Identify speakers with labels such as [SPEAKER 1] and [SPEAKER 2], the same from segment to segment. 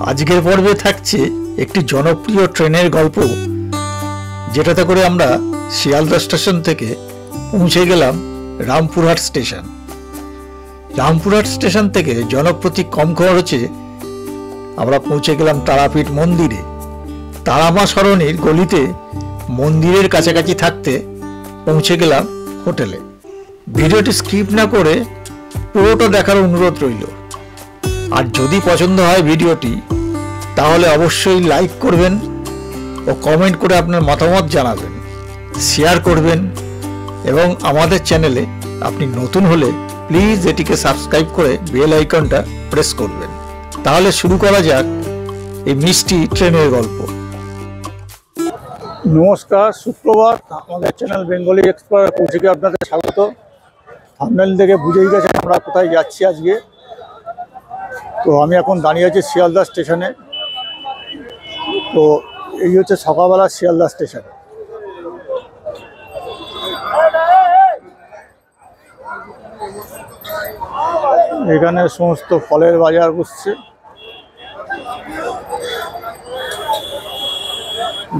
[SPEAKER 1] আজকের পর্বে থাকছে একটি জনপ্রিয় ট্রেনের গল্প, যেটাতে করে আমরা শিয়ালদা স্টেশন থেকে পৌঁছে গেলাম রামপুরহাট স্টেশন। রামপুরহাট স্টেশন থেকে জনপ্রতি কম খরচে আমরা পৌঁছে গেলাম তারাপীঠ মন্দিরে। তারামা সরণির গলিতে মন্দিরের কাছাকাছি থাকতে পৌঁছে গেলাম হোটেলে। ভিডিওটি স্কিপ না করে পুরোটা দেখার অনুরোধ রইল। আর যদি পছন্দ হয় ভিডিওটি, তাহলে অবশ্যই লাইক করবেন ও কমেন্ট করে আপনার মতামত জানাবেন, শেয়ার করবেন এবং আমাদের চ্যানেলে আপনি নতুন হলে প্লিজ এটিকে সাবস্ক্রাইব করে বেল আইকনটা প্রেস করবেন। তাহলে শুরু করা যাক এই মিষ্টি ট্রেনের গল্প।
[SPEAKER 2] নমস্কার, সুপ্রভাত। আমাদের চ্যানেল বেঙ্গলি এক্সপ্লোরার কৌশিকে আপনাদের স্বাগত। থাম্বনেল দেখে বুঝেই গেছেন আমরা কোথায় যাচ্ছি আজকে। তো আমি এখন দাঁড়িয়ে আছি শিয়ালদা স্টেশনে। তো এই হচ্ছে সকালবেলা শিয়ালদা স্টেশন। এখানে সমস্ত ফলের বাজার বসছে।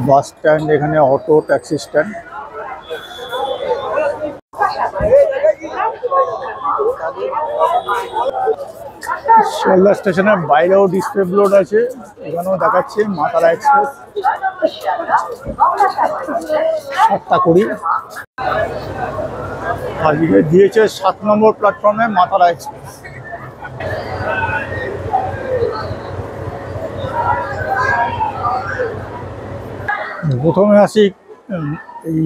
[SPEAKER 2] বাস স্ট্যান্ড, এখানে অটো ট্যাক্সি স্ট্যান্ড। শিয়ালদা স্টেশনের বাইরেও ডিসপ্লে বোর্ড আছে, এখানেও দেখাচ্ছে মা তারা এক্সপ্রেস 7:20। আজকে দিয়েছে 7 নম্বর প্ল্যাটফর্মে মা তারা এক্সপ্রেস। প্রথমে আসি, এই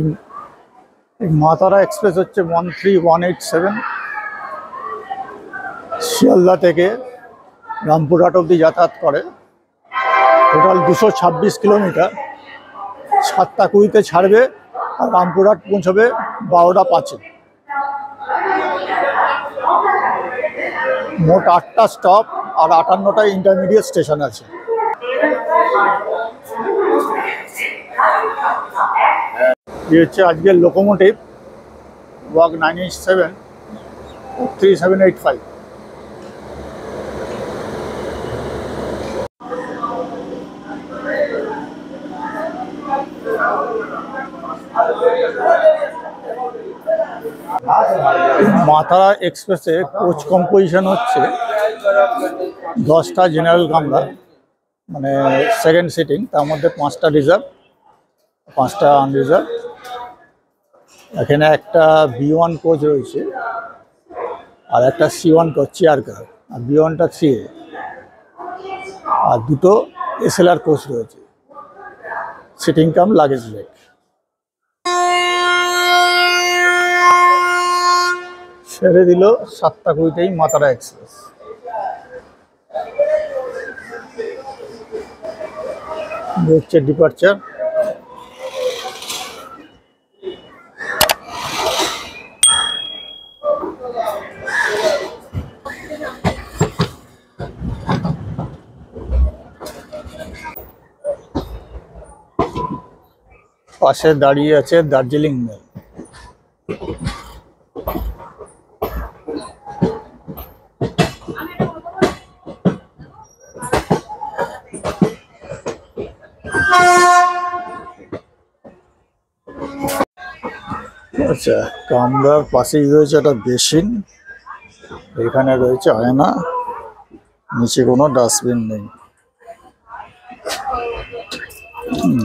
[SPEAKER 2] মা তারা এক্সপ্রেস হচ্ছে 13187 শিয়ালদা থেকে রামপুরহাট অবধি যাতায়াত করে। Total 226 kilometre. 7:20-তে ছাড়বে আর রামপুরহাট পৌঁছবে 12:05-এ। মোট 8টা স্টপ আর 58টা ইন্টারমিডিয়েট স্টেশন আছে। এই হচ্ছে আজকের লোকোমোটিভ, ওয়াগ 987-3785। মা তারা এক্সপ্রেসে কোচ কম্পোজিশন হচ্ছে 10টা জেনারেল কামরা, মানে সেকেন্ড সিটিং। তার মধ্যে 5টা রিজার্ভ, 5টা আনরিজার্ভ। এখানে একটা B1 কোচ রয়েছে আর একটা C1 কোচ চেয়ার কার, আর B1টা 3A, আর 2টো SLR কোচ রয়েছে, সিটিং কাম লাগেজ লেক। ছেড়ে দিল 7:20-তেই মা তারা এক্সপ্রেস। হচ্ছে ডিপার্চার। পাশে দাঁড়িয়ে আছে দার্জিলিং মেল। আচ্ছা, কামরার পাশেই রয়েছে একটা বেসিন, এখানে রয়েছে আয়না, নিচে কোনো ডাস্টবিন নেই,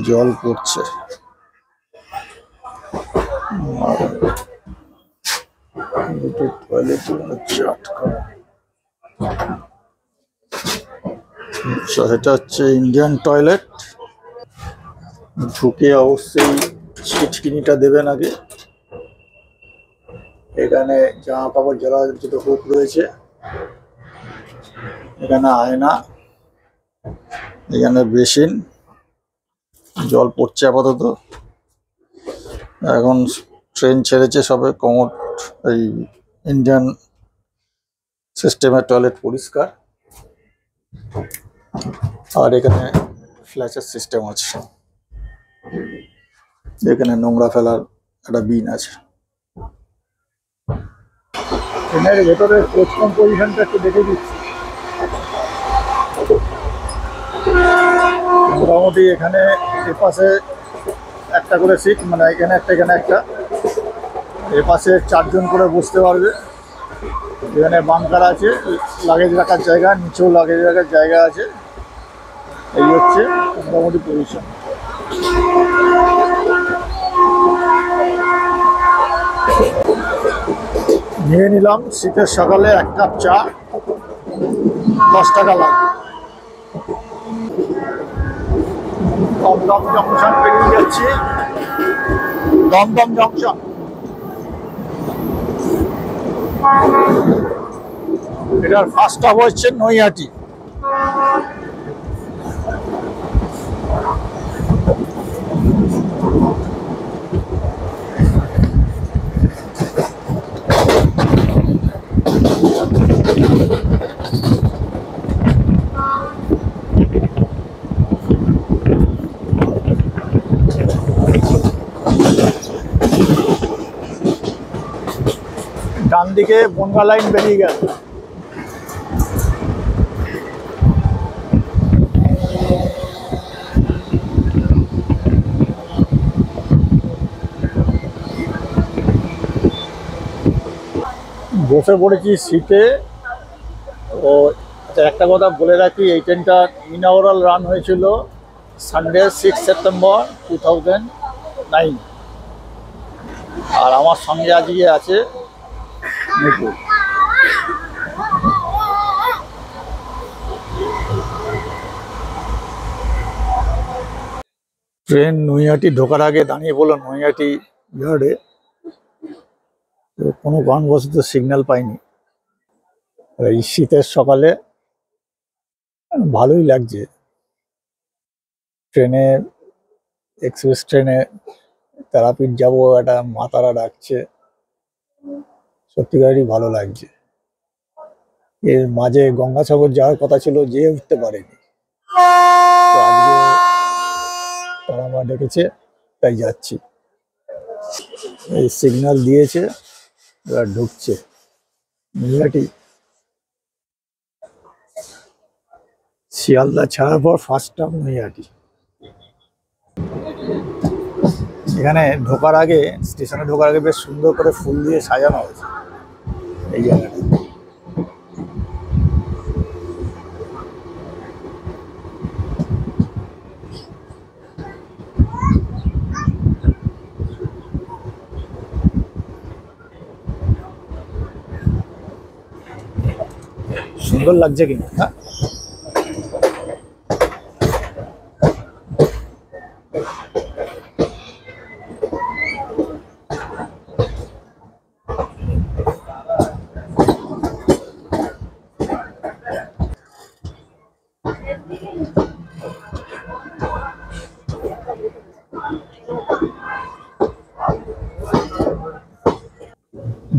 [SPEAKER 2] জল পড়ছে। এটা হচ্ছে ইন্ডিয়ান টয়লেট। ঢুকে অবশ্যই ছিটকিনিটা দেবেন আগে। এখানে জামা কাপড় জলের দুটো হুক রয়েছে, এখানে আয়না, এখানে বেসিন, জল পড়ছে আপাতত। এখন ট্রেন ছেড়েছে সবে, কমোড এই ইন্ডিয়ান সিস্টেমের টয়লেট পরিষ্কার। আর এখানে ফ্ল্যাশের সিস্টেম আছে, এখানে নোংরা ফেলার একটা বিন আছে। ট্রেনের ভেতরে কোচ কম্পোজিশনটা একটু দেখে দিচ্ছি। মোটামুটি এখানে এপাশে একটা করে সিট, মানে এখানে একটা, এপাশে 4 জন করে বসতে পারবে। এখানে বাঙ্কার আছে, লাগেজ রাখার জায়গা, নিচেও লাগেজ রাখার জায়গা আছে। এই হচ্ছে মোটামুটি পজিশন। নিয়ে নিলাম শীতের সকালে 1 কাপ চা, 10 টাকা লাগবে। দমদম জংশন পেরিয়ে যাচ্ছি, দমদম জংশন। এটার ফার্স্ট স্টপ হচ্ছে নৈহাটি। ডান দিকে বনগা লাইন বেরিয়ে গেল। বসে পড়েছি সিটে। ও একটা কথা বলে রাখি, এই ট্রেনটা ইনঅগারাল রান হয়েছিল সানডে 6 সেপ্টেম্বর 2009। আর আমার সঙ্গে আজকে আছে নিপু। ট্রেন নৈহাটি ঢোকার আগে দাঁড়িয়ে পড়লো নৈহাটি ইয়ার্ডে। তো কোনো কারণবশত সিগন্যাল পাইনি। এই শীতের সকালে ভালোই লাগছে। ট্রেনে, এক্সপ্রেস ট্রেনে তারাপীঠ যাবো, একটা মাতারা ডাকছে, সত্যিকারই ভালো লাগছে। এর মাঝে গঙ্গাসাগর যাওয়ার কথা ছিল, যেয়ে উঠতে পারেনি। তো আজকে তারা মা ডেকেছে, তাই যাচ্ছি। এই সিগন্যাল দিয়েছে, এবার ঢুকছে নৈহাটি। শিয়ালদা ছাড়ার পর ফার্স্ট স্টপ নৈহাটি। এখানে ঢোকার আগে, স্টেশনে ঢোকার আগে বেশ সুন্দর করে ফুল দিয়ে সাজানো হয়েছে এই জায়গাটা। সুন্দর লাগছে কিন্তু, হ্যাঁ।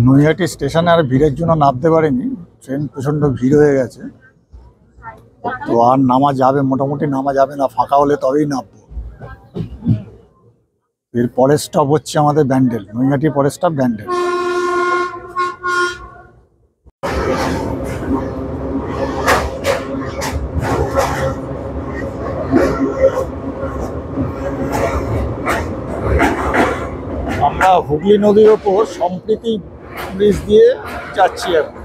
[SPEAKER 2] নৈহাটি স্টেশনে আর ভিড়ের জন্য নামতে পারিনি, ট্রেন প্রচণ্ড ভিড় হয়ে গেছে। তো আর নামা যাবে, মোটামুটি নামা যাবে না, ফাঁকা হলে তবেই নামবো। এর পরের স্টপ হচ্ছে আমাদের ব্যান্ডেল। নৈহাটির পরের স্টপ ব্যান্ডেল। আমরা হুগলি নদীর ওপর সম্প্রীতি ব্রিজ দিয়ে যাচ্ছি এখন।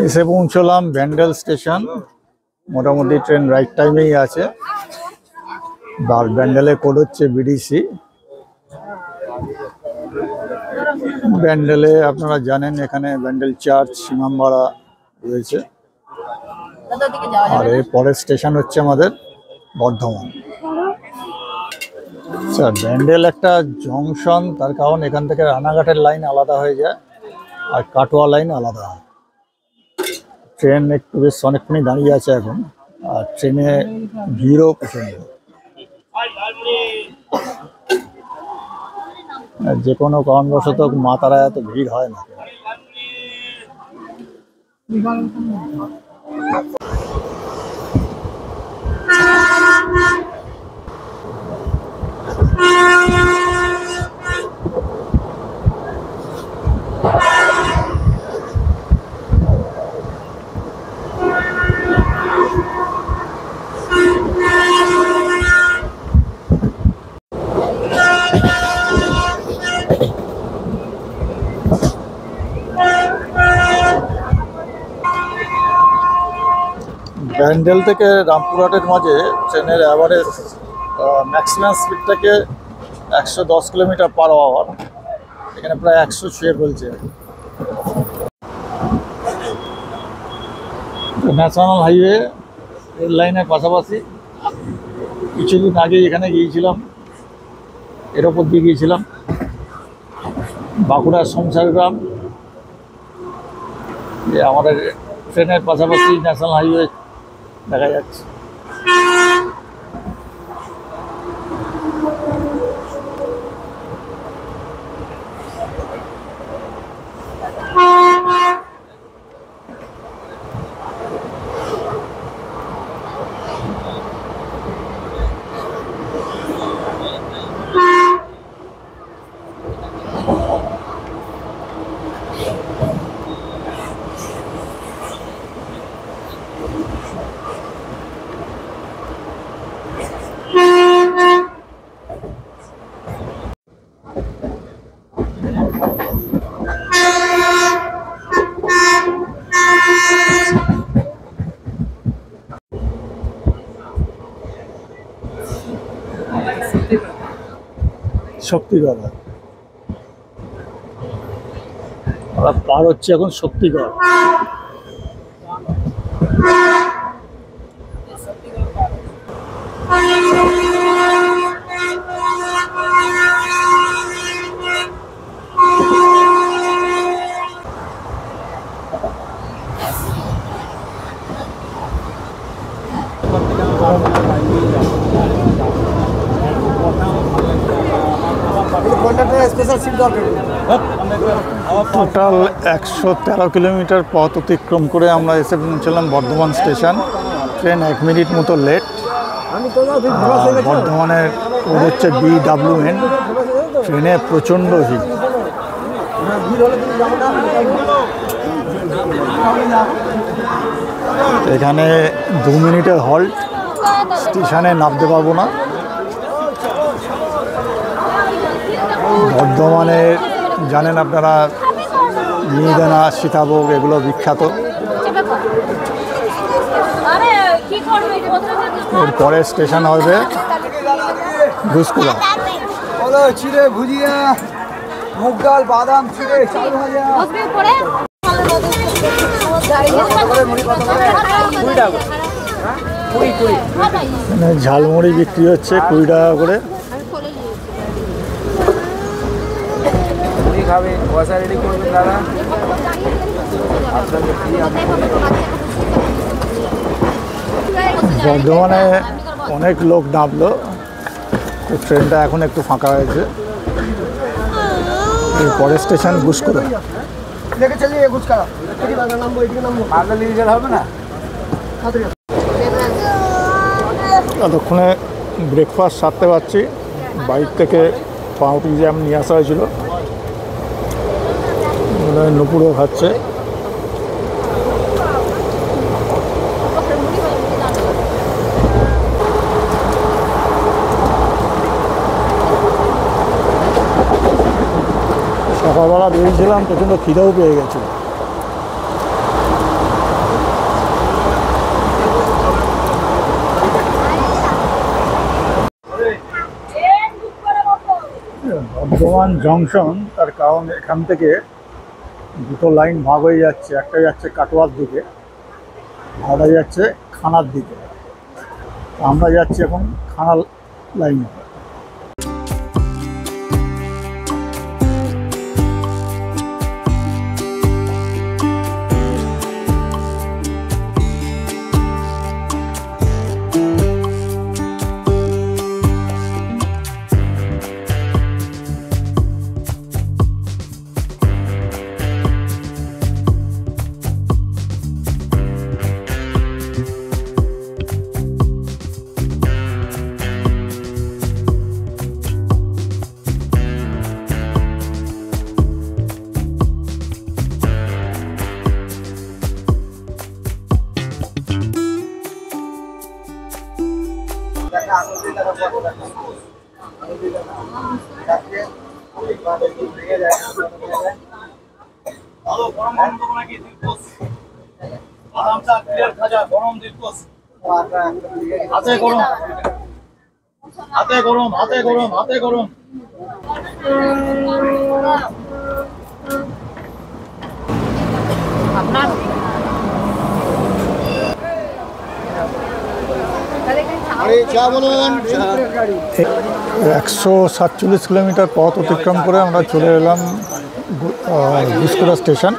[SPEAKER 2] এসে পৌঁছলাম ব্যান্ডেল স্টেশন। মোটামুটি ট্রেন রাইট টাইমেই আছে। আর ব্যান্ডেলের কোড হচ্ছে বিডিসি। ব্যান্ডেলে আপনারা জানেন এখানে ব্যান্ডেল চার্চ, ইমামবাড়া রয়েছে। আর এর পরের স্টেশন হচ্ছে আমাদের বর্ধমান। আচ্ছা, ব্যান্ডেল একটা জংশন, তার কারণ এখান থেকে রানাঘাটের লাইন আলাদা হয়ে যায় আর কাটোয়া লাইন আলাদা হয়। ট্রেন একটু বেশ অনেকক্ষণই দাঁড়িয়ে আছে এখন, আর ট্রেনে ভিড়ও প্রচন্ড। যে কোনো কারণবশত মা তারা এত ভিড় হয় না। ব্যান্ডেল থেকে রামপুরহাটের মাঝে ট্রেনের অ্যাভারেজ ম্যাক্সিমাম স্পিডটাকে 110 কিলোমিটার পার আওয়ার, এখানে প্রায় 100 ছুঁয়ে ফেলছে। ন্যাশনাল হাইওয়ে রেল লাইনের পাশাপাশি কিছুদিন আগে এখানে গিয়েছিলাম, এর ওপর দিয়ে গিয়েছিলাম বাঁকুড়ার সংসার গ্রাম। যে আমাদের ট্রেনের পাশাপাশি ন্যাশনাল হাইওয়ে দেখা যাচ্ছে। শক্তিগড় আমরা পার হচ্ছে এখন শক্তিগড়। টোটাল 113 কিলোমিটার পথ অতিক্রম করে আমরা এসে পৌঁছলাম বর্ধমান স্টেশন। ট্রেন 1 মিনিট মতো লেট। বর্ধমানের কোড হচ্ছে BWN। ট্রেনে প্রচণ্ড ভিড়। এখানে 2 মিনিটের হল্ট, স্টেশনে নামতে পারবো না। বর্ধমানের জানেন আপনারা মিহিদানা, সীতাভোগ এগুলো বিখ্যাত। এর পরের স্টেশন হবে ঘুষকুড়া।
[SPEAKER 3] চিড়ে ভুজিয়া, মুগ ডাল, বাদাম, চিড়ে, চাল ভাজা।
[SPEAKER 2] ঝালমুড়ি বিক্রি হচ্ছে 20 টাকা করে।
[SPEAKER 3] খাবে পয়সা রেডি করবেন দাদা।
[SPEAKER 2] বর্ধমানে অনেক লোক নামলো, তো ট্রেনটা এখন একটু ফাঁকা হয়েছে। পরের স্টেশন ঘুষকুড়া।
[SPEAKER 3] হবে না
[SPEAKER 2] ততক্ষণে ব্রেকফাস্ট সারতে পারছি। বাইর থেকে পাউরুটি জ্যাম নিয়ে আসা হয়েছিল, নুপুরও খাচ্ছে। সকালবেলা বেরিয়েছিলাম, প্রচণ্ড খিদেও পেয়ে গেছে। বর্ধমান জংশন, তার কারণ এখান থেকে দুটো লাইন ভাগ হয়ে যাচ্ছে। একটা যাচ্ছে কাটোয়ার দিকে, আরেকটা যাচ্ছে খানার দিকে। আমরা যাচ্ছি এখন খানার লাইনে। হাতে গরম, হাতে গরম, হাতে গরম, হাতে গরম। চা বলুন। 147 কিলোমিটার পথ অতিক্রম করে আমরা চলে এলাম ঘুসকুড়া স্টেশন।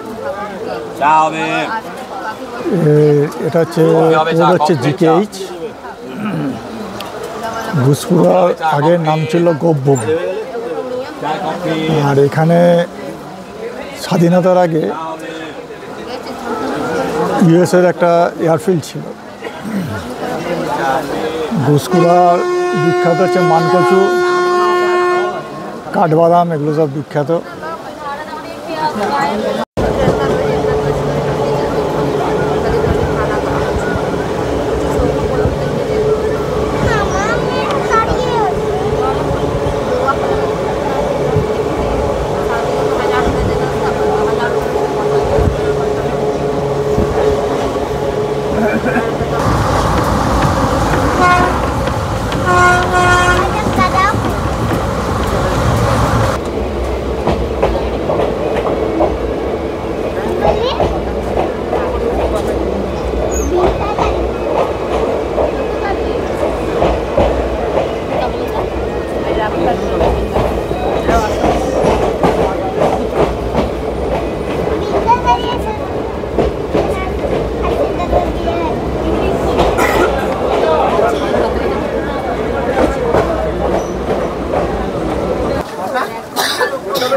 [SPEAKER 2] এটা হচ্ছে GKH। ঘুসকুড়ার আগের নাম ছিল গোপভোগ। আর এখানে স্বাধীনতার আগে ইউএসের একটা এয়ারফিল্ড ছিল। ঘুসকুড়ার বিখ্যাত হচ্ছে মানকচু, কাঠবাদাম, এগুলো সব বিখ্যাত।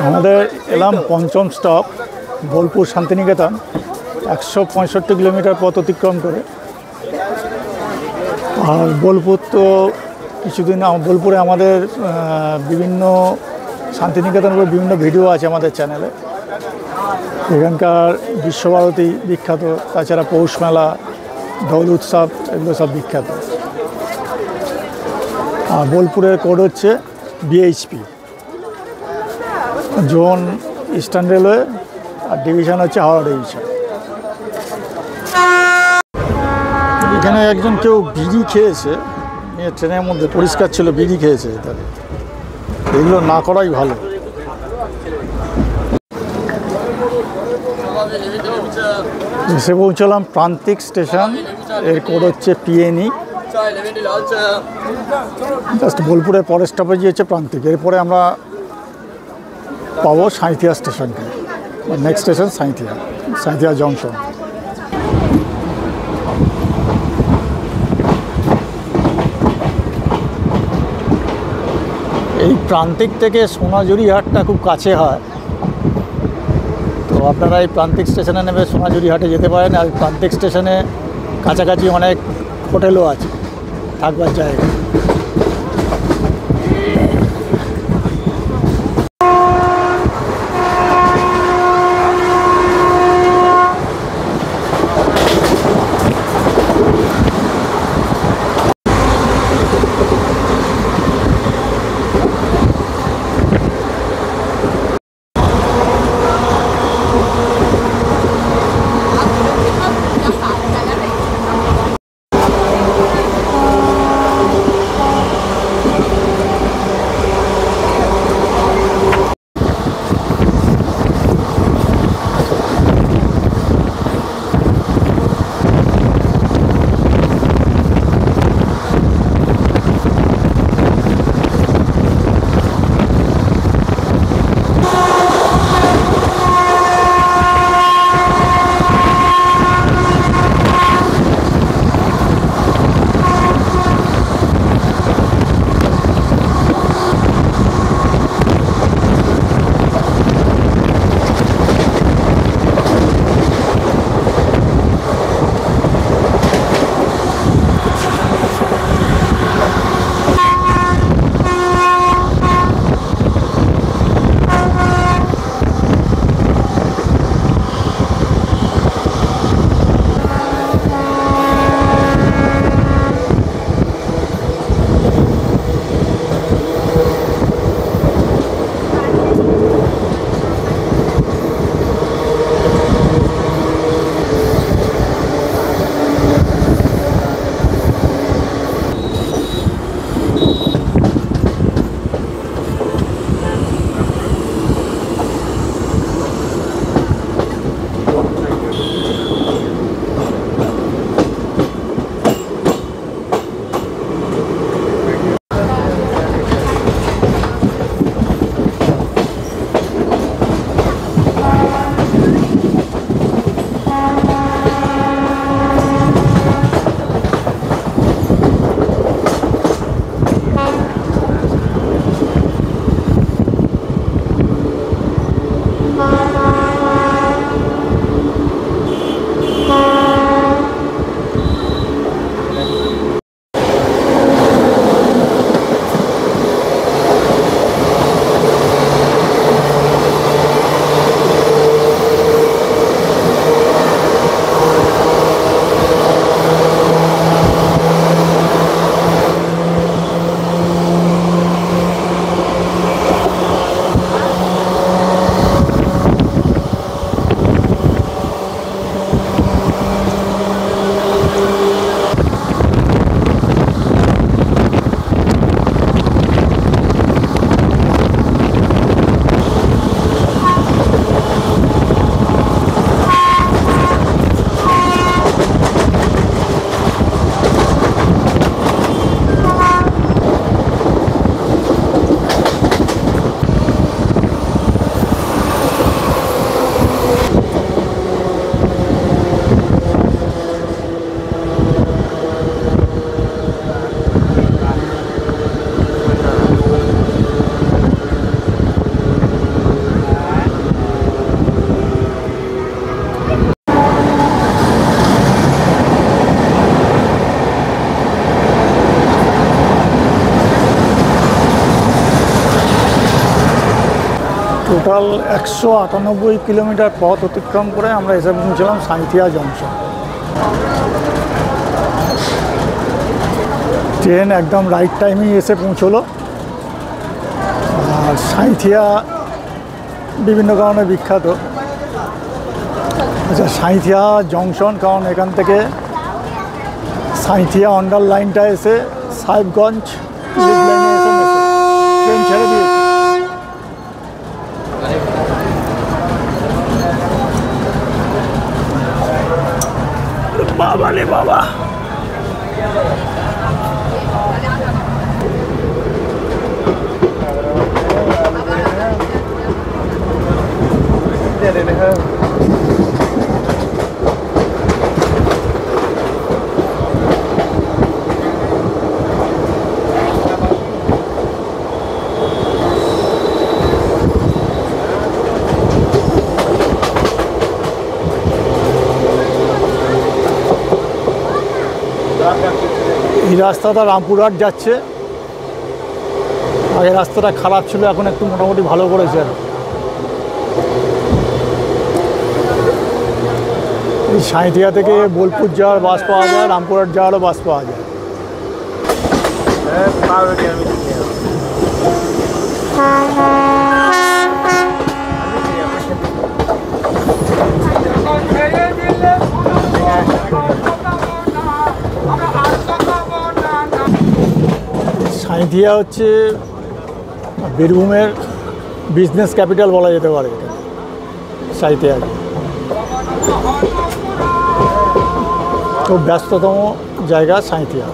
[SPEAKER 2] আমাদের এলাম পঞ্চম স্টপ বোলপুর শান্তিনিকেতন। 165 কিলোমিটার পথ অতিক্রম করে। আর বোলপুর তো কিছুদিন বোলপুরে আমাদের বিভিন্ন শান্তিনিকেতনের বিভিন্ন ভিডিও আছে আমাদের চ্যানেলে। এখানকার বিশ্বভারতী বিখ্যাত, তাছাড়া পৌষ মেলা, দোল উৎসব, এগুলো সব বিখ্যাত। আর বোলপুরের কোড হচ্ছে BHP, জোন ইস্টার্ন রেলওয়ে, আর ডিভিশন হচ্ছে হাওড়া ডিভিশন। এখানে একজন কেউ বিড়ি খেয়েছে, ট্রেনের মধ্যে পরিষ্কার ছিল, বিড়ি খেয়েছে। তাহলে এগুলো না করাই ভালো। এসে পৌঁছলাম প্রান্তিক স্টেশন, এর কোড হচ্ছে PNE। জাস্ট বোলপুরের পরের স্টপেজই হচ্ছে প্রান্তিক। এরপরে আমরা পাবো সাঁইথিয়া স্টেশনকে। Next station Sainthia junction. এই প্রান্তিক থেকে সোনাঝুরি হাটটা খুব কাছে হয়, তো আপনারা এই প্রান্তিক স্টেশনে নেমে সোনাঝুরি হাটে যেতে পারেন। আর প্রান্তিক স্টেশনে কাছাকাছি অনেক হোটেলও আছে থাকবার জায়গা। টোটাল 198 কিলোমিটার পথ অতিক্রম করে আমরা এসে পৌঁছলাম সাঁইথিয়া জংশন। ট্রেন একদম রাইট টাইমেই এসে পৌঁছলো। আর সাঁইথিয়া বিভিন্ন কারণে বিখ্যাত। আচ্ছা, সাঁইথিয়া জংশন, কারণ এখান থেকে সাঁইথিয়া অন্ডার লাইনটা এসে সাহেবগঞ্জ লিগ লাইনে এসে ট্রেন ছেড়ে দিয়েছে। বাবা রে বাবা, এই রাস্তাটা রামপুরহাট যাচ্ছে। আগে রাস্তাটা খারাপ ছিল, এখন একটু মোটামুটি ভালো করেছে। এই সাঁইথিয়া থেকে বোলপুর যাওয়ার বাস পাওয়া যায়, রামপুরহাট যাওয়ারও বাস পাওয়া যায়। সাঁইথিয়া হচ্ছে বীরভূমের বিজনেস ক্যাপিটাল বলা যেতে পারে সাঁইথিয়াকে। খুব ব্যস্ততম জায়গা সাঁইথিয়া।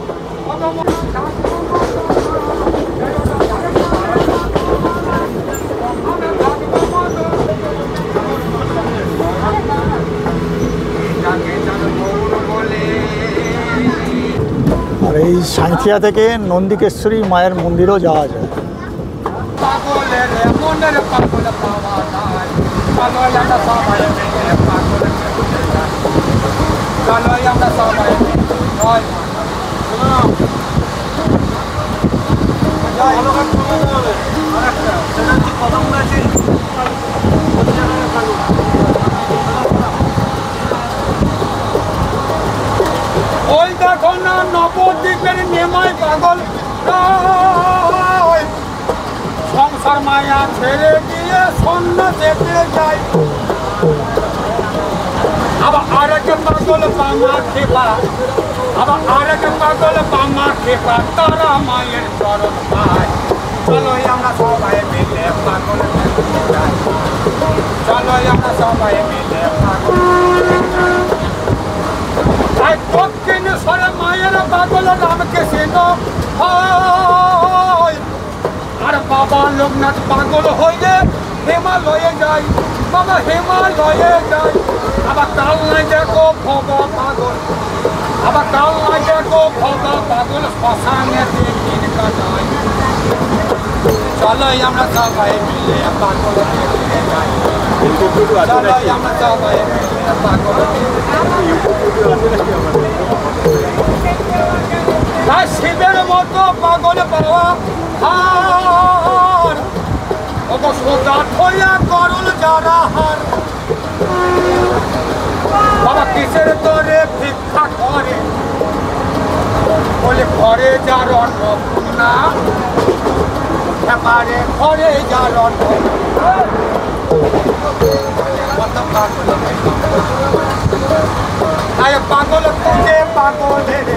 [SPEAKER 2] আর এই সাঁইথিয়া থেকে নন্দিকেশ্বরী মায়ের মন্দিরও যাওয়া যায়।
[SPEAKER 3] ওই দেখো না নবদ্বীপের নেমাই পাগল সংসার মায়া ছেড়ে দিয়ে সন্ন্যাসেতে যায়। আবার আরেক পাগল বামা খেপা, আবার আরেক পাগল বামা খেপা, তারা মায়ের চরণ পায়। চলো আমরা সবাই মিলে পাগল যাই, চলো আমরা সবাই মিলে পাগল। দক্ষিণেশ্বরে মায়ের পাগল রামকে সেন, আর বাবা লোকনাথ পাগল হইলে হিমালয়ে যায়, বাবা হিমালয়ে যায়। আবার কালনায় দেখো ভবা পাগল, আবার কালনায় দেখো ভবা পাগল শ্মশানে দিন কাটায়। চলো আমরা সবাই মিলে পাগল যাই, চলো আমরা সবাই মিলে পাগল। শিবের মতো পাগল পাওয়া হার, অত সোজা থইয়া করল যারা হার। বাবা কিসের তোরে ভিক্ষা করে, বলে ঘরে যার অন্নপূর্ণা, এবারে ঘরে যার অন্নপূর্ণা। পাগল খুঁজে পাগলের,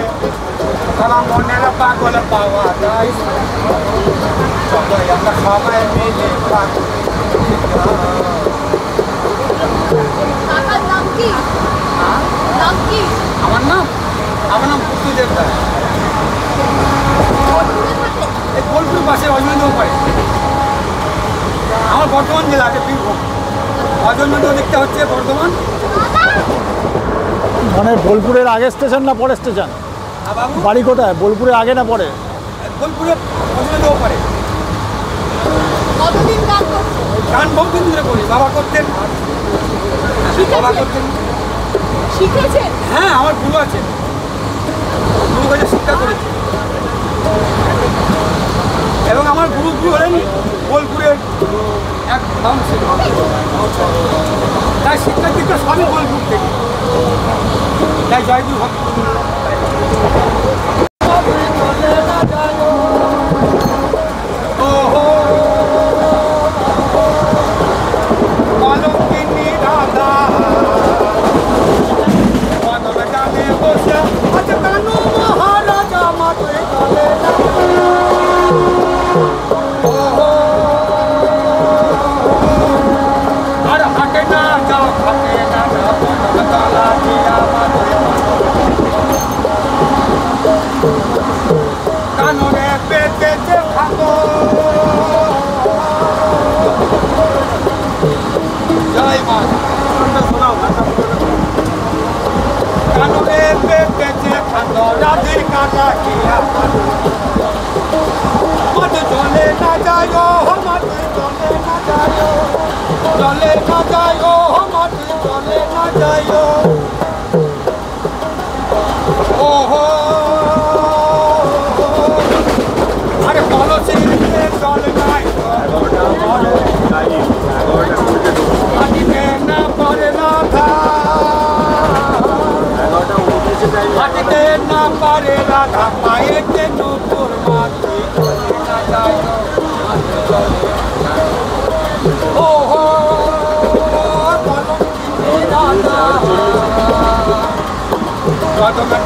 [SPEAKER 3] তারা মনের পাগল পাওয়া যায়। সবাই আমরা সবাই মিলে পাগল। আমার নাম পুতুদেব রায়। এই বোলপুর পাশে অজমেন্দ্র পারে। আমার বর্ধমান জেলা আছে বীরভূম। অজমেন্দ্র দিকটা হচ্ছে বর্ধমান।
[SPEAKER 2] মানে বোলপুরের আগে স্টেশন না পরে স্টেশন? বাড়ি কোথায়? বোলপুরের আগে না পরে?
[SPEAKER 3] বোলপুরে অজমেন্দ্র পারে। গান বহুদিন ধরে করি, বাবা করতেন। বাবা করতেন,
[SPEAKER 4] শিখেছেন?
[SPEAKER 3] হ্যাঁ, আমার গুরু আছে, গুরু কাছে শিক্ষা করেছি। এবং আমার গুরু হলেন বোলপুরের একদম তাই শিক্ষার্থীকে সবই বোলপুর থেকে তাই জয়গুরু ভক্ত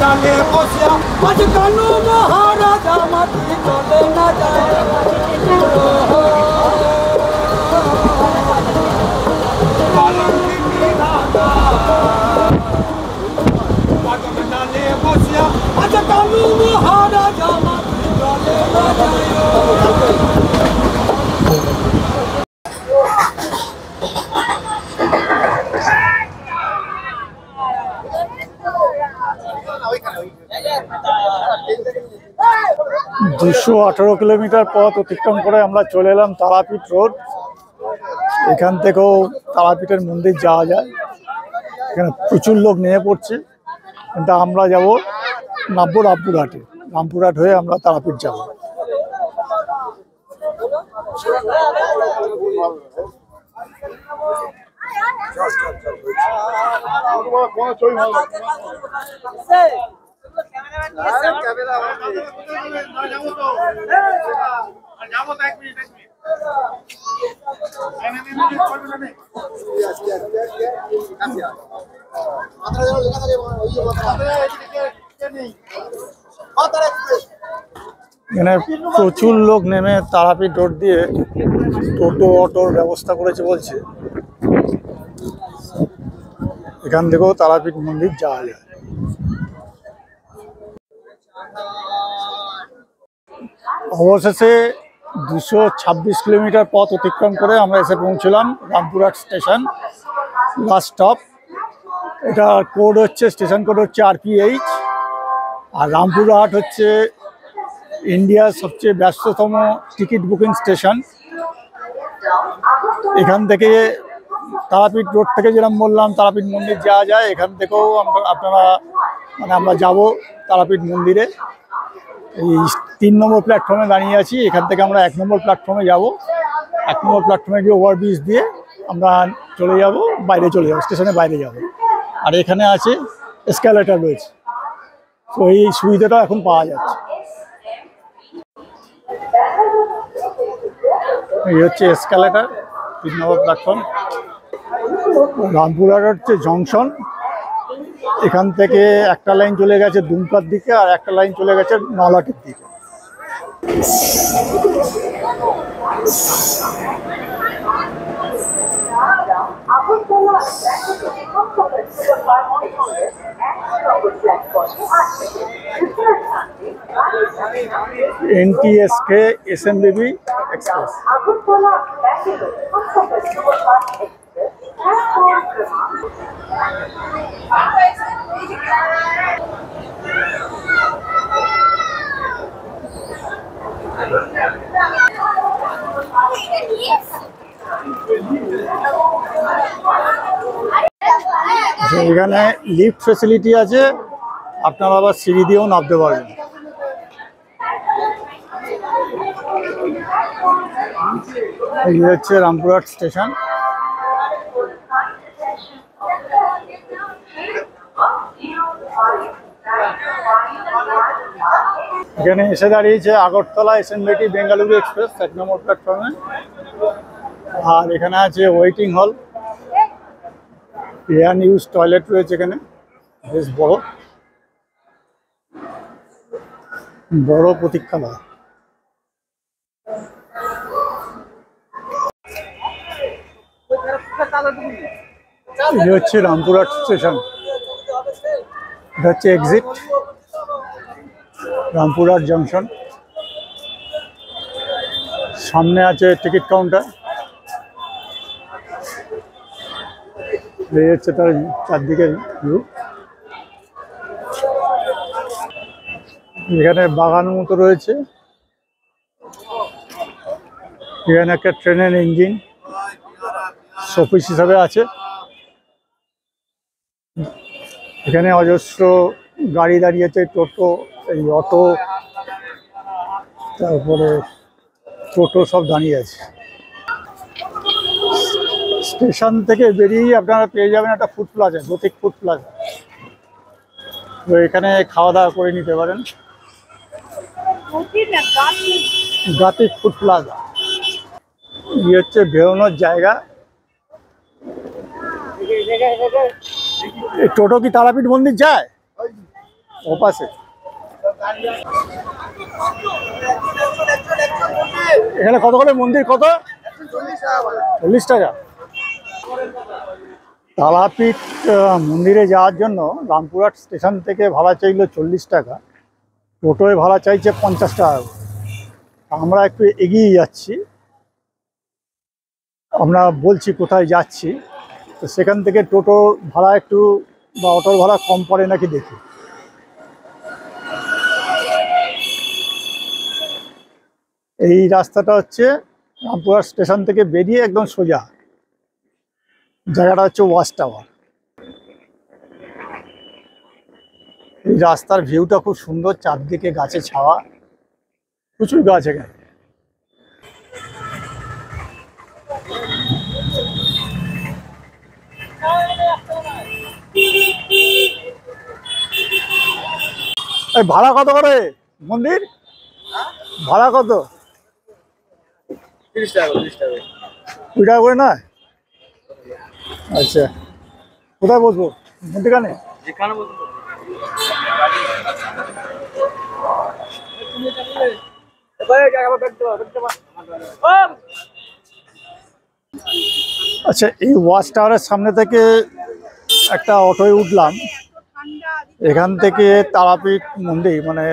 [SPEAKER 3] ডালে বসিয়া আজ কানু মহারাজা মাটি চলে না যায় ডালে বসিয়া আজ কানু মহারাজা মাটি চলে না যায়
[SPEAKER 2] দুশো 18 কিলোমিটার পথ অতিক্রম করে আমরা চলে এলাম তারাপীঠ রোড। এখান থেকেও তারাপীঠের মন্দির যাওয়া যায়। এখানে প্রচুর লোক নেমে পড়ছে, কিন্তু আমরা যাব নামবো রামপুরহাটে। রামপুরহাট হয়ে আমরা তারাপীঠ যাব। এখানে প্রচুর লোক নেমে তারাপীঠ রোড দিয়ে টোটো অটোর ব্যবস্থা করেছে বলছে। এখান থেকেও তারাপীঠ মন্দির যাওয়া যায়। অবশেষে 226 কিলোমিটার পথ অতিক্রম করে আমরা এসে পৌঁছলাম রামপুরহাট স্টেশন, লাস্ট স্টপ। এটা কোড হচ্ছে, স্টেশন কোড হচ্ছে RPH। আর রামপুরহাট হচ্ছে ইন্ডিয়ার সবচেয়ে ব্যস্ততম টিকিট বুকিং স্টেশন। এখান থেকে তারাপীঠ রোড থেকে যেরকম বললাম তারাপীঠ মন্দির যাওয়া যায়, এখান থেকেও আমরা যাব তারাপীঠ মন্দিরে। এই 3 নম্বর প্ল্যাটফর্মে দাঁড়িয়ে আছি। এখান থেকে আমরা 1 নম্বর প্ল্যাটফর্মে যাব। 1 নম্বর প্ল্যাটফর্মে গিয়ে ওভারব্রিজ দিয়ে আমরা চলে যাব, বাইরে চলে যাব, স্টেশনের বাইরে যাব। আর এখানে আছে এসকালেটার রয়েছে, তো এই সুবিধাটা এখন পাওয়া যাচ্ছে। এই হচ্ছে এসকালেটার, 3 নম্বর প্ল্যাটফর্ম। রামপুরহাট হচ্ছে জংশন। এখান থেকে একটা লাইন চলে গেছে দুমকার দিকে, আর একটা লাইন চলে গেছে নলাটের দিকে। NTSK SMBB express. এখানে লিফট ফ্যাসিলিটি আছে, আপনারা আবার সিঁড়ি দিয়েও নামতে পারবেন। এই হচ্ছে রামপুরহাট স্টেশন। এখানে এসে দাঁড়িয়েছে আগরতলা এসএনবিটি বেঙ্গালুরু এক্সপ্রেস 1 নম্বর প্ল্যাটফর্মে। আর এখানে আছে ওয়েটিং হল, এয়ার নিউজ টয়লেট রয়েছে এখানে, বেশ বড় বড় প্রতীক্ষালয়। এই হচ্ছে রামপুরহাট স্টেশন, এটা হচ্ছে এক্সিট রামপুরহাট জংশন। সামনে আছে টিকিট কাউন্টার, এই হচ্ছে তার চারদিকের ভিউ। এখানে বাগানের মতো রয়েছে, এখানে একটা ট্রেনের ইঞ্জিন শোপিস হিসাবে আছে। এখানে অজস্র গাড়ি দাঁড়িয়েছে, টোটো, এই অটো, তারপরে টোটো সব দাঁড়িয়ে আছে। স্টেশন থেকে বেরিয়েই আপনারা পেয়ে যাবেন একটা ফুড প্লাজা, গতিক ফুড প্লাজা। তো এখানে খাওয়া দাওয়া করে নিতে পারেন। গাতিক ফুড প্লাজা, এই হচ্ছে বেরোনোর জায়গা। এই টোটো কি তারাপীঠ মন্দির যায় ও পাশে? এখানে কত করে মন্দির? কত? 40 টাকা। তারাপীঠ মন্দিরে যাওয়ার জন্য রামপুরহাট স্টেশন থেকে ভাড়া চাইল 40 টাকা, টোটোয় ভাড়া চাইছে 50 টাকা। আমরা একটু এগিয়ে যাচ্ছি, আমরা বলছি কোথায় যাচ্ছি, তো সেখান থেকে টোটো ভাড়া একটু বা অটোর ভাড়া কম পড়ে নাকি দেখি। এই রাস্তাটা হচ্ছে রামপুরহাট স্টেশন থেকে বেরিয়ে একদম সোজা, জায়গাটা হচ্ছে ওয়াচ টাওয়ার। এই রাস্তার ভিউটা খুব সুন্দর, চারদিকে গাছে ছাওয়া, প্রচুর গাছ এখানে। ভাড়া কত করে মন্দির? ভাড়া কত?
[SPEAKER 3] 30 টাকা। 30 টাকা।
[SPEAKER 2] 2 টাকা করে না? আচ্ছা, কোথায় বসবো? মন্দিরখানে?
[SPEAKER 3] যেখানে বসবো।
[SPEAKER 2] আচ্ছা, এই ওয়াচ টাওয়ারের সামনে থেকে একটা অটোয় উঠলাম। এখান থেকে তারাপীঠ মন্দির, মানে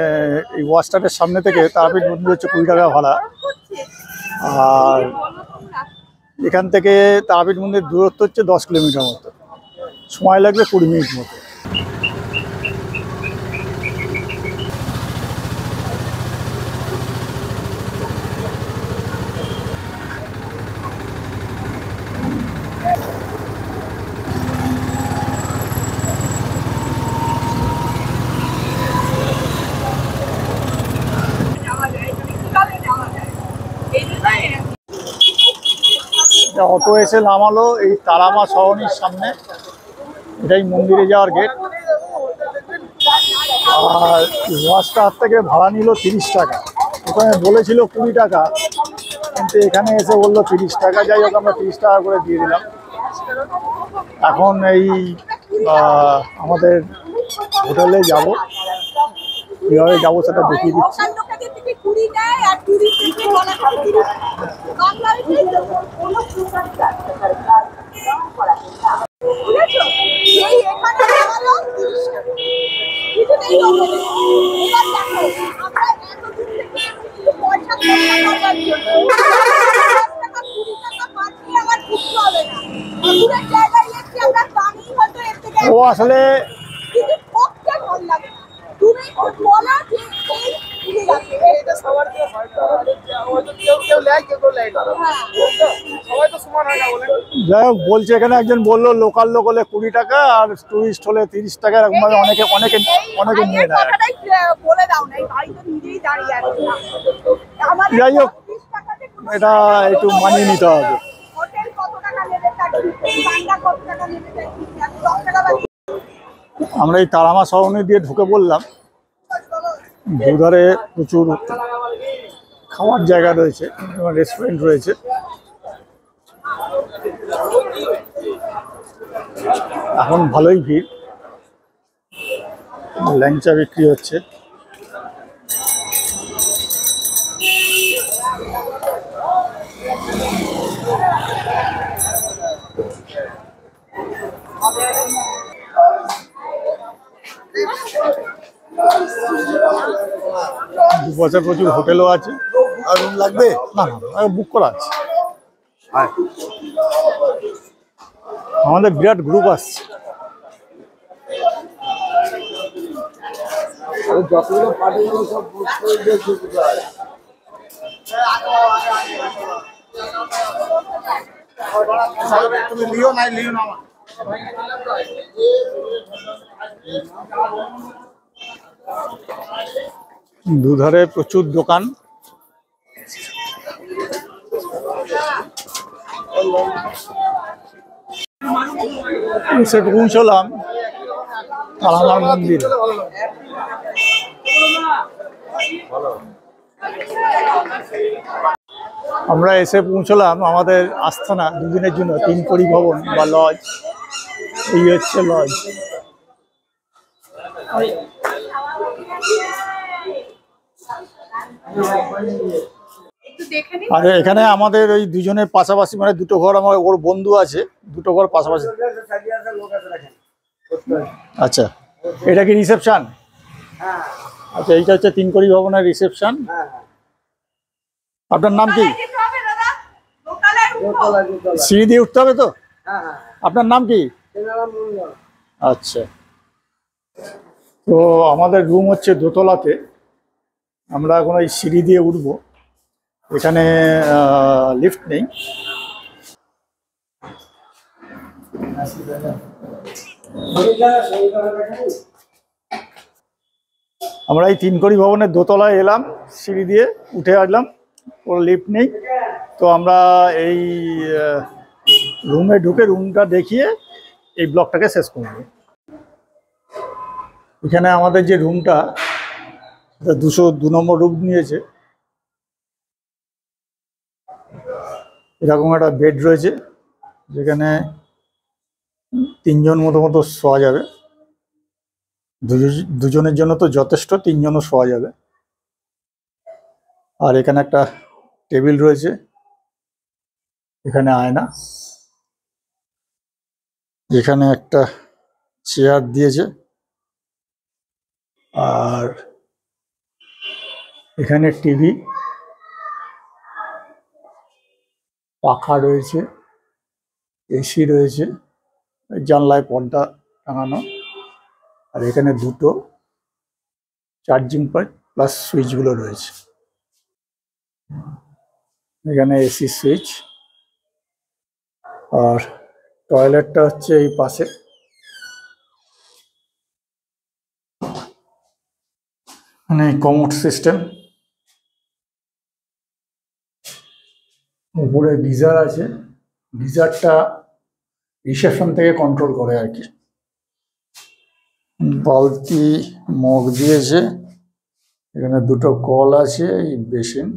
[SPEAKER 2] এই ওয়াচ টাওয়ারের সামনে থেকে তারাপীঠ মন্দির হচ্ছে 20 টাকা ভাড়া। আর এখান থেকে তারাপীঠ মন্দির দূরত্ব হচ্ছে 10 কিলোমিটার মতো, সময় লাগবে 20 মিনিট মতো। অটো এসে নামালো এই তারামা সরণির সামনে, এটাই মন্দিরে যাওয়ার গেট। আর ওয়াচটা হাত থেকে ভাড়া নিল 30 টাকা, ওখানে বলেছিল 20 টাকা, কিন্তু এখানে এসে বললো 30 টাকা। যাই হোক, আমরা 30 টাকা করে দিয়ে দিলাম। এখন এই আমাদের হোটেলে যাব, কীভাবে যাবো সেটা দেখিয়ে দিচ্ছি। ও আসলে যাই হোক, বলছে এখানে একজন বললো লোকাল লোক হলে 20 টাকা আর টুরিস্ট হলে 30 টাকা, এরকম ভাবে অনেকে অনেকে অনেকে নিয়ে নেয়।
[SPEAKER 4] আমাদের
[SPEAKER 2] যাই হোক
[SPEAKER 4] 30 টাকাতে কোনো
[SPEAKER 2] এটা একটু মানিয়ে নিতে হবে।
[SPEAKER 4] হোটেল কত টাকা নেবে চাকরি, বাংলা কত টাকা নেবে চাকরি, 10 টাকা বাকি।
[SPEAKER 2] আমরা এই তারামা সরণি দিয়ে ঢুকে পড়লাম। দুধারে প্রচুর খাওয়ার জায়গা রয়েছে, রেস্টুরেন্ট রয়েছে। এখন ভালোই ভিড়, ল্যাংচা বিক্রি হচ্ছে। দুপাশে প্রচুর হোটেলও আছে।
[SPEAKER 1] আর রুম লাগবে?
[SPEAKER 2] না না, বুক করা আছে। আমাদের বিরাট গ্রুপ আসছে।
[SPEAKER 3] যতগুলো পার্টিগুলো সব বুক করে দিয়েছে বোধহয়। তুমি লিও না
[SPEAKER 2] দুধারে প্রচুর দোকান। এসে পৌঁছলাম কালামার মন্দির। আমরা এসে পৌঁছলাম আমাদের আস্থানা দুদিনের জন্য, 3 কড়ি ভবন বা লজ। এই হচ্ছে লজ।
[SPEAKER 4] একটু দেখে নিন।
[SPEAKER 2] আর এখানে আমাদের ওই দুজনের পাশাপাশি, মানে দুটো ঘর, আমার ওর বন্ধু আছে, দুটো ঘর পাশাপাশি। আচ্ছা, এটা কি রিসেপশন? আচ্ছা, এইটা হচ্ছে 3 কড়ি ভবনের রিসেপশন। আপনার নাম কি?
[SPEAKER 4] দোকানে যেতে হবে দাদা, দোকানে উঠবো।
[SPEAKER 2] সিঁড়ি দিয়ে উঠতে হবে তো? আপনার নাম কি? আচ্ছা, তো আমাদের রুম হচ্ছে দোতলাতে। আমরা এখন এই সিঁড়ি দিয়ে উঠবো। এখানে লিফট নেই। আমরা এই 3 কড়ি ভবনের দোতলায় এলাম, সিঁড়ি দিয়ে উঠে আসলাম, ওর লিফট নেই। তো আমরা এই রুমে ঢুকে রুমটা দেখিয়ে এই ব্লগটাকে শেষ করব। এখানে আমাদের যে রুমটা, 202 নম্বর রুম নিয়েছে। এরকম একটা বেড রয়েছে যেখানে 3 জন মতো শোয়া যাবে। দুজনের জন্য তো যথেষ্ট, 3 জনও শোয়া যাবে। আর এখানে একটা টেবিল রয়েছে, এখানে আয়না, এখানে একটা চেয়ার দিয়েছে, আর এখানে টিভি, পাখা রয়েছে, এসি রয়েছে, জানলায় পর্দা টাঙানো। আর এখানে 2টো চার্জিং পয়েন্ট প্লাস সুইচগুলো রয়েছে। এখানে এসি সুইচ। আর টয়লেটটা হচ্ছে এই পাশে। মানে কমোড সিস্টেম, উপরে গিজার আছে। গিজারটা রিসেপশন থেকে কন্ট্রোল করে আর কি। বালতি মগ দিয়েছে, এখানে 2টো কল আছে, এই বেসিন,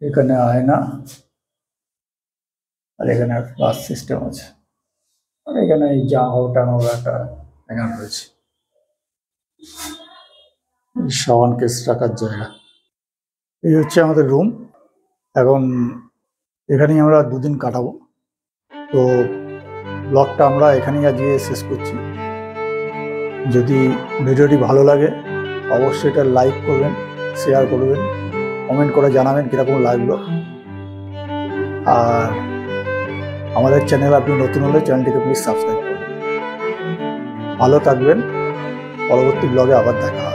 [SPEAKER 2] এখানে আয়না, আর এখানে ফ্লাশ সিস্টেম আছে। আর এখানে এই জামাও টাঙাও একটা এখানে রয়েছে, সাবান কেস রাখার জায়গা। এই হচ্ছে আমাদের রুম। এখন এখানেই আমরা 2 দিন কাটাবো। তো ব্লগটা আমরা এখানেই আজকে শেষ করছি। যদি ভিডিওটি ভালো লাগে অবশ্যই এটা লাইক করবেন, শেয়ার করবেন, কমেন্ট করে জানাবেন কীরকম লাগলো। আর আমাদের চ্যানেল আপনি নতুন হলে চ্যানেলটিকে প্লিজ সাবস্ক্রাইব করবেন। ভালো থাকবেন, পরবর্তী ব্লগে আবার দেখা হবে।